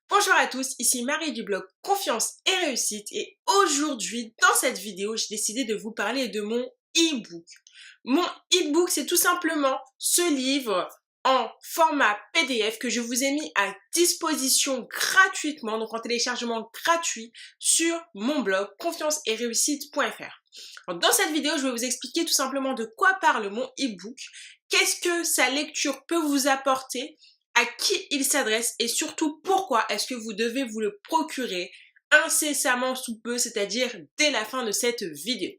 Bonjour à tous, ici Marie du blog Confiance et Réussite et aujourd'hui dans cette vidéo j'ai décidé de vous parler de mon e-book. Mon e-book c'est tout simplement ce livre en format PDF que je vous ai mis à disposition gratuitement, donc en téléchargement gratuit sur mon blog confiance-et-réussite.fr. Dans cette vidéo je vais vous expliquer tout simplement de quoi parle mon e-book, qu'est-ce que sa lecture peut vous apporter, à qui il s'adresse et surtout pourquoi est-ce que vous devez vous le procurer incessamment sous peu, c'est-à-dire dès la fin de cette vidéo.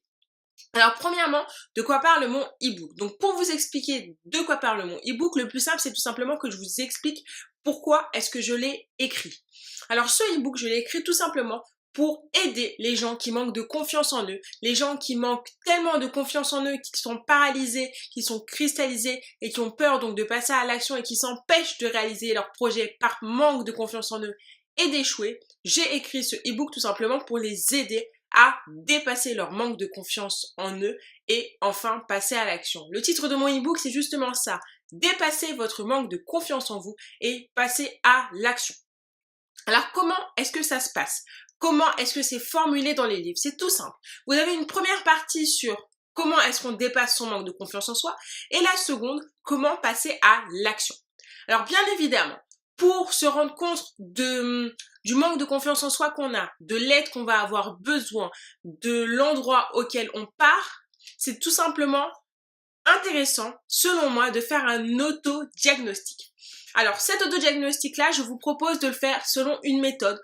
Alors premièrement, de quoi parle mon e-book? Donc pour vous expliquer de quoi parle mon e-book, le plus simple c'est tout simplement que je vous explique pourquoi est-ce que je l'ai écrit. Alors ce e-book, je l'ai écrit tout simplement pour aider les gens qui manquent de confiance en eux, les gens qui manquent tellement de confiance en eux, qui sont paralysés, qui sont cristallisés et qui ont peur donc de passer à l'action et qui s'empêchent de réaliser leurs projets par manque de confiance en eux et d'échouer. J'ai écrit ce e-book tout simplement pour les aider à dépasser leur manque de confiance en eux et enfin passer à l'action. Le titre de mon e-book c'est justement ça, dépasser votre manque de confiance en vous et passer à l'action. Alors comment est-ce que ça se passe? Comment est-ce que c'est formulé dans les livres? C'est tout simple. Vous avez une première partie sur comment est-ce qu'on dépasse son manque de confiance en soi et la seconde, comment passer à l'action. Alors bien évidemment, pour se rendre compte du manque de confiance en soi qu'on a, de l'aide qu'on va avoir besoin, de l'endroit auquel on part, c'est tout simplement intéressant, selon moi, de faire un auto-diagnostic. Alors, cet auto-diagnostic-là, je vous propose de le faire selon une méthode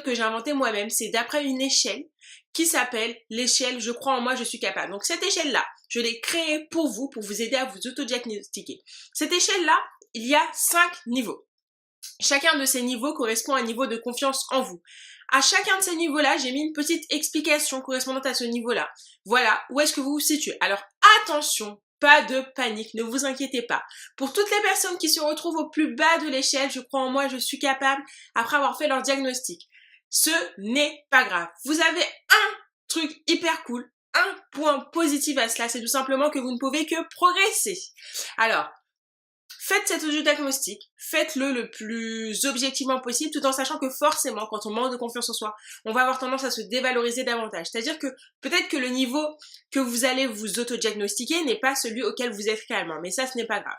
que j'ai inventée moi-même. C'est d'après une échelle qui s'appelle l'échelle « Je crois en moi, je suis capable ». Donc, cette échelle-là, je l'ai créée pour vous aider à vous auto-diagnostiquer. Cette échelle-là, il y a 5 niveaux. Chacun de ces niveaux correspond à un niveau de confiance en vous. À chacun de ces niveaux-là, j'ai mis une petite explication correspondante à ce niveau-là. Voilà, où est-ce que vous vous situez. Alors attention, pas de panique, ne vous inquiétez pas. Pour toutes les personnes qui se retrouvent au plus bas de l'échelle, je crois en moi, je suis capable, après avoir fait leur diagnostic. Ce n'est pas grave. Vous avez un truc hyper cool, un point positif à cela, c'est tout simplement que vous ne pouvez que progresser. Alors, faites cet auto-diagnostic, faites-le le plus objectivement possible, tout en sachant que forcément, quand on manque de confiance en soi, on va avoir tendance à se dévaloriser davantage. C'est-à-dire que peut-être que le niveau que vous allez vous auto-diagnostiquer n'est pas celui auquel vous êtes réellement, mais ça, ce n'est pas grave.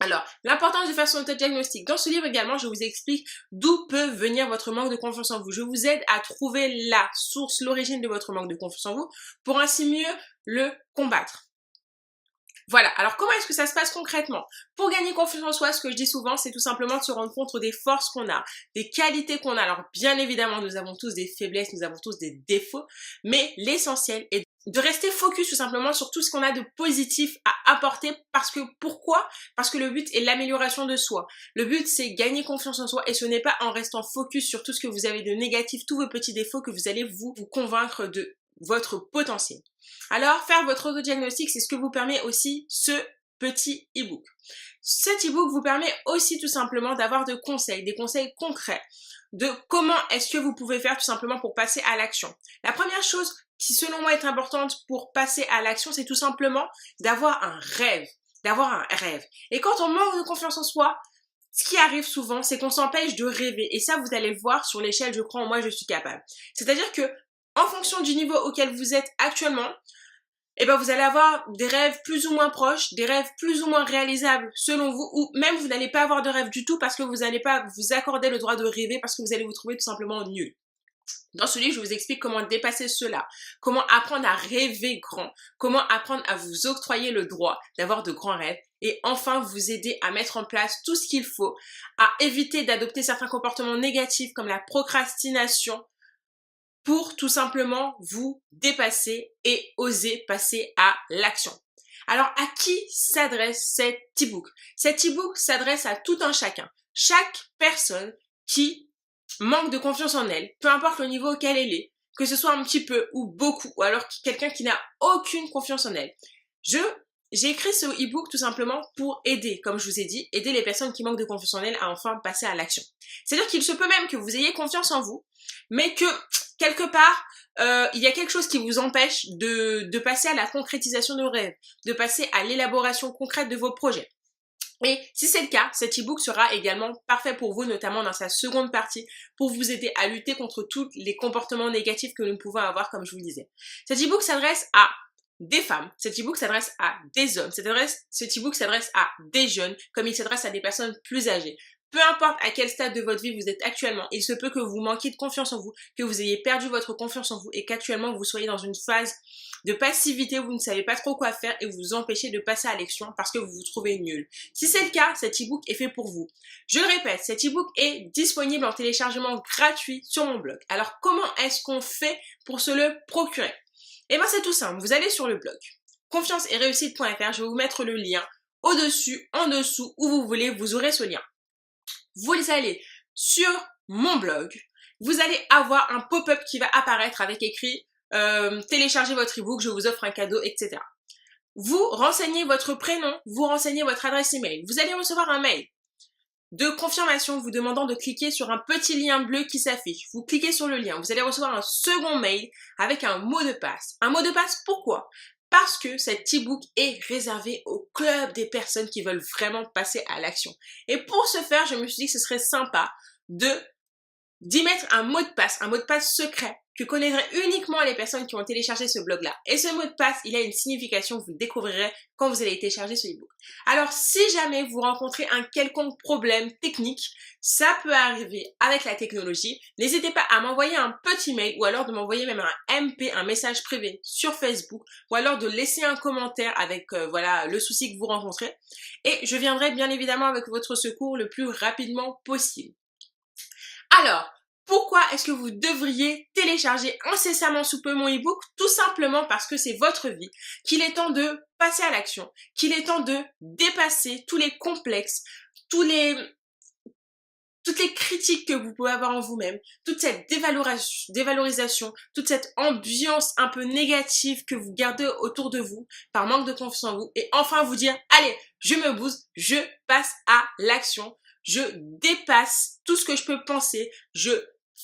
Alors, l'importance de faire son auto-diagnostic. Dans ce livre également, je vous explique d'où peut venir votre manque de confiance en vous. Je vous aide à trouver la source, l'origine de votre manque de confiance en vous, pour ainsi mieux le combattre. Voilà, alors comment est-ce que ça se passe concrètement? Pour gagner confiance en soi, ce que je dis souvent, c'est tout simplement de se rendre compte des forces qu'on a, des qualités qu'on a. Alors bien évidemment, nous avons tous des faiblesses, nous avons tous des défauts, mais l'essentiel est de rester focus tout simplement sur tout ce qu'on a de positif à apporter pourquoi? Parce que le but est l'amélioration de soi. Le but c'est gagner confiance en soi et ce n'est pas en restant focus sur tout ce que vous avez de négatif, tous vos petits défauts que vous allez vous convaincre de votre potentiel. Alors, faire votre auto-diagnostic, c'est ce que vous permet aussi ce petit e-book. Cet e-book vous permet aussi tout simplement d'avoir des conseils concrets de comment est-ce que vous pouvez faire tout simplement pour passer à l'action. La première chose qui selon moi est importante pour passer à l'action, c'est tout simplement d'avoir un rêve. Et quand on manque de confiance en soi, ce qui arrive souvent, c'est qu'on s'empêche de rêver. Et ça, vous allez le voir sur l'échelle « Je crois en moi, je suis capable ». C'est-à-dire que en fonction du niveau auquel vous êtes actuellement, vous allez avoir des rêves plus ou moins proches, des rêves plus ou moins réalisables selon vous, ou même vous n'allez pas avoir de rêve du tout parce que vous n'allez pas vous accorder le droit de rêver parce que vous allez vous trouver tout simplement nul. Dans ce livre, je vous explique comment dépasser cela, comment apprendre à rêver grand, comment apprendre à vous octroyer le droit d'avoir de grands rêves et enfin vous aider à mettre en place tout ce qu'il faut, à éviter d'adopter certains comportements négatifs comme la procrastination, pour tout simplement vous dépasser et oser passer à l'action. Alors, à qui s'adresse cet e-book? Cet e-book s'adresse à tout un chacun. Chaque personne qui manque de confiance en elle, peu importe le niveau auquel elle est, que ce soit un petit peu ou beaucoup, ou alors quelqu'un qui n'a aucune confiance en elle. J'ai écrit ce e-book tout simplement pour aider, comme je vous ai dit, aider les personnes qui manquent de confiance en elles à enfin passer à l'action. C'est-à-dire qu'il se peut même que vous ayez confiance en vous, mais que quelque part, il y a quelque chose qui vous empêche de passer à la concrétisation de vos rêves, de passer à l'élaboration concrète de vos projets. Et si c'est le cas, cet e-book sera également parfait pour vous, notamment dans sa seconde partie, pour vous aider à lutter contre tous les comportements négatifs que nous pouvons avoir, comme je vous le disais. Cet e-book s'adresse à des femmes, cet e-book s'adresse à des hommes, cet e-book s'adresse à des jeunes, comme il s'adresse à des personnes plus âgées. Peu importe à quel stade de votre vie vous êtes actuellement, il se peut que vous manquiez de confiance en vous, que vous ayez perdu votre confiance en vous et qu'actuellement vous soyez dans une phase de passivité, vous ne savez pas trop quoi faire et vous vous empêchez de passer à l'action parce que vous vous trouvez nul. Si c'est le cas, cet e-book est fait pour vous. Je le répète, cet e-book est disponible en téléchargement gratuit sur mon blog. Alors comment est-ce qu'on fait pour se le procurer? Eh bien c'est tout simple, vous allez sur le blog confiance-et-réussite.fr, je vais vous mettre le lien au-dessus, en dessous, où vous voulez, vous aurez ce lien. Vous allez sur mon blog, vous allez avoir un pop-up qui va apparaître avec écrit téléchargez votre e-book, je vous offre un cadeau, etc. Vous renseignez votre prénom, vous renseignez votre adresse email. Vous allez recevoir un mail de confirmation vous demandant de cliquer sur un petit lien bleu qui s'affiche. Vous cliquez sur le lien, vous allez recevoir un second mail avec un mot de passe. Un mot de passe, pourquoi? Parce que cet e-book est réservé au club des personnes qui veulent vraiment passer à l'action. Et pour ce faire, je me suis dit que ce serait sympa d'y mettre un mot de passe secret que connaîtraient uniquement les personnes qui ont téléchargé ce blog-là. Et ce mot de passe, il a une signification, vous le découvrirez quand vous allez télécharger ce e-book. Alors, si jamais vous rencontrez un quelconque problème technique, ça peut arriver avec la technologie, n'hésitez pas à m'envoyer un petit mail ou alors de m'envoyer même un MP, un message privé sur Facebook ou alors de laisser un commentaire avec voilà le souci que vous rencontrez et je viendrai bien évidemment avec votre secours le plus rapidement possible. Alors, pourquoi est-ce que vous devriez télécharger incessamment sous peu mon e-book? Tout simplement parce que c'est votre vie, qu'il est temps de passer à l'action, qu'il est temps de dépasser tous les complexes, toutes les critiques que vous pouvez avoir en vous-même, toute cette dévalorisation, toute cette ambiance un peu négative que vous gardez autour de vous par manque de confiance en vous et enfin vous dire, allez, je me booste, je passe à l'action. Je dépasse tout ce que je peux penser, je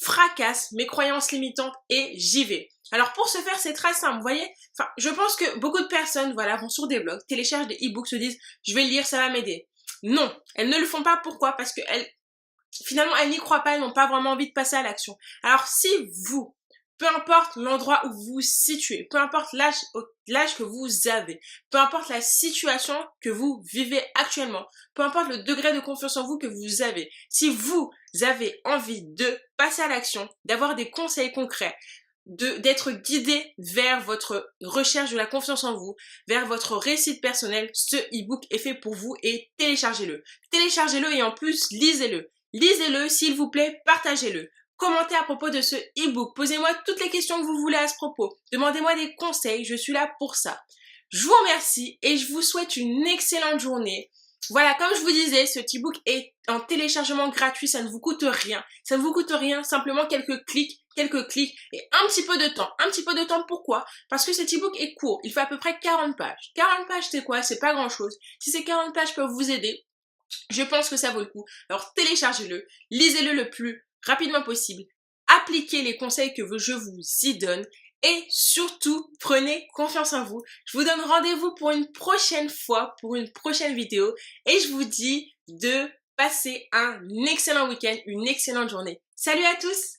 fracasse mes croyances limitantes et j'y vais. Alors pour ce faire, c'est très simple, vous voyez. Enfin, je pense que beaucoup de personnes, voilà, vont sur des blogs, téléchargent des e-books, se disent, je vais le lire, ça va m'aider. Non, elles ne le font pas. Pourquoi? Parce que finalement, elles n'y croient pas, elles n'ont pas vraiment envie de passer à l'action. Alors si vous, peu importe l'endroit où vous vous situez, peu importe l'âge que vous avez, peu importe la situation que vous vivez actuellement, peu importe le degré de confiance en vous que vous avez, si vous avez envie de passer à l'action, d'avoir des conseils concrets, d'être guidé vers votre recherche de la confiance en vous, vers votre réussite personnelle, ce e-book est fait pour vous et téléchargez-le. Téléchargez-le et en plus, lisez-le. Lisez-le, s'il vous plaît, partagez-le. Commentez à propos de ce e-book. Posez-moi toutes les questions que vous voulez à ce propos. Demandez-moi des conseils, je suis là pour ça. Je vous remercie et je vous souhaite une excellente journée. Voilà, comme je vous disais, ce e-book est en téléchargement gratuit, ça ne vous coûte rien. Ça ne vous coûte rien, simplement quelques clics et un petit peu de temps. Un petit peu de temps, pourquoi? Parce que cet e-book est court, il fait à peu près 40 pages. 40 pages, c'est quoi? C'est pas grand-chose. Si ces 40 pages peuvent vous aider, je pense que ça vaut le coup. Alors téléchargez-le, lisez-le le plus rapidement possible, appliquez les conseils que je vous y donne et surtout prenez confiance en vous. Je vous donne rendez-vous pour une prochaine fois, pour une prochaine vidéo et je vous dis de passer un excellent week-end, une excellente journée. Salut à tous!